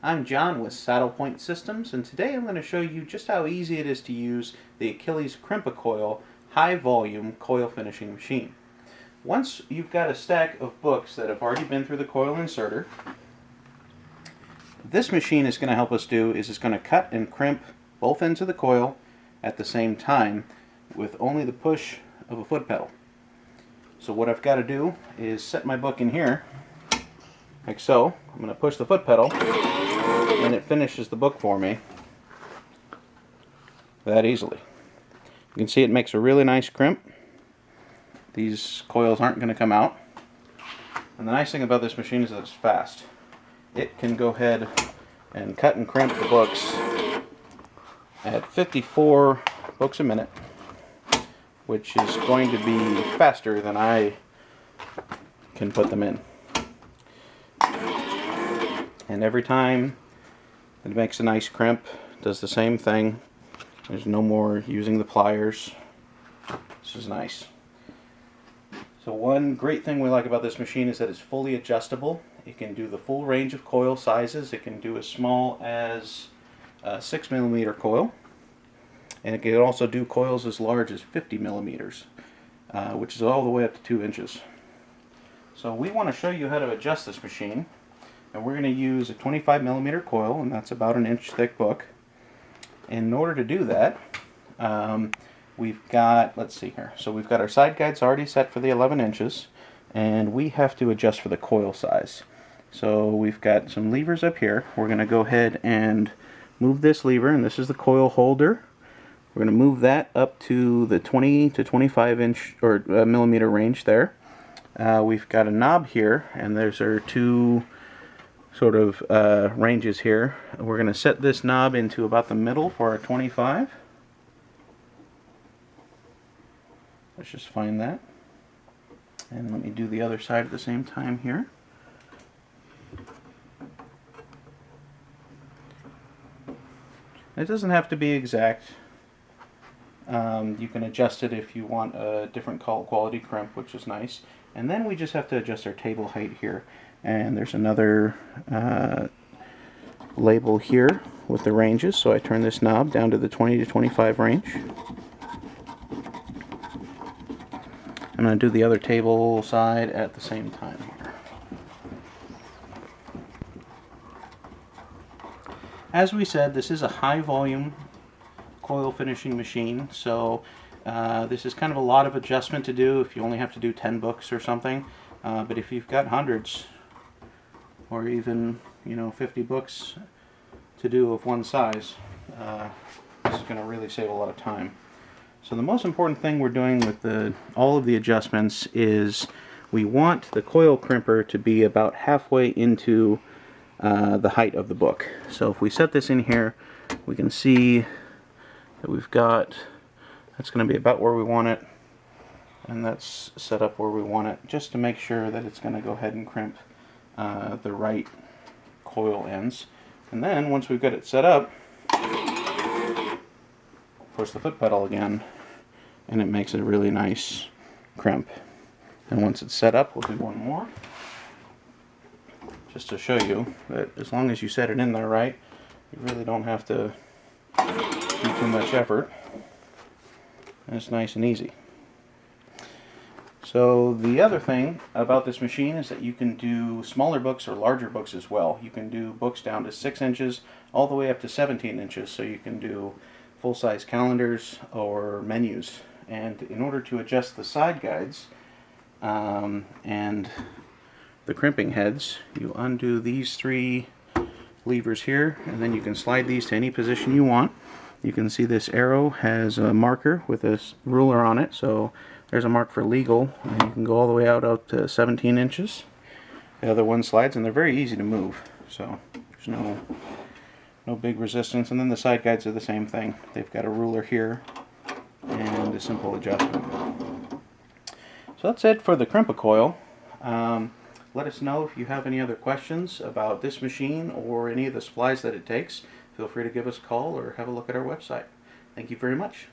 I'm John with Saddle Point Systems, and today I'm going to show you just how easy it is to use the Akiles Crimp Coil high volume coil finishing machine. Once you've got a stack of books that have already been through the coil inserter, this machine is going to help us do is it's going to cut and crimp both ends of the coil at the same time with only the push of a foot pedal. So what I've got to do is set my book in here like so. I'm going to push the foot pedal and it finishes the book for me that easily. You can see it makes a really nice crimp. These coils aren't going to come out. And the nice thing about this machine is that it's fast. It can go ahead and cut and crimp the books at 54 books a minute, which is going to be faster than I can put them in. And every time it makes a nice crimp, does the same thing. There's no more using the pliers. This is nice. So one great thing we like about this machine is that it's fully adjustable. It can do the full range of coil sizes. It can do as small as a 6mm coil. And it can also do coils as large as 50mm, which is all the way up to 2 inches. So we want to show you how to adjust this machine. And we're going to use a 25mm coil, and that's about an inch thick book. In order to do that, we've got, let's see here, so we've got our side guides already set for the 11 inches, and we have to adjust for the coil size. So we've got some levers up here. We're going to go ahead and move this lever, and this is the coil holder. We're going to move that up to the 20 to 25 inch or millimeter range there. We've got a knob here, and there's our two sort of ranges here. We're going to set this knob into about the middle for our 25. Let's just find that. And let me do the other side at the same time here. It doesn't have to be exact. You can adjust it if you want a different quality crimp, which is nice. And then we just have to adjust our table height here. And there's another label here with the ranges, so I turn this knob down to the 20 to 25 range. I'm going to do the other table side at the same time here. As we said, this is a high volume coil finishing machine, so this is kind of a lot of adjustment to do if you only have to do 10 books or something. But if you've got hundreds, or even 50 books to do of one size, this is going to really save a lot of time. So the most important thing we're doing with all of the adjustments is we want the coil crimper to be about halfway into the height of the book. So if we set this in here, we can see that we've got, that's going to be about where we want it, and that's set up where we want it, just to make sure that it's going to go ahead and crimp the right coil ends. And then once we've got it set up, push the foot pedal again, and it makes a really nice crimp. And once it's set up, we'll do one more, just to show you that as long as you set it in there right, you really don't have to do too much effort. And it's nice and easy. So the other thing about this machine is that you can do smaller books or larger books as well. You can do books down to 6 inches all the way up to 17 inches. So you can do full-size calendars or menus. And in order to adjust the side guides and the crimping heads, you undo these 3 levers here, and then you can slide these to any position you want. You can see this arrow has a marker with a ruler on it, so there's a mark for legal, and you can go all the way out to 17 inches. The other one slides, and they're very easy to move, so there's no big resistance. And then the side guides are the same thing. They've got a ruler here and a simple adjustment. So that's it for the Crimp Coil. Let us know if you have any other questions about this machine or any of the supplies that it takes. Feel free to give us a call or have a look at our website. Thank you very much.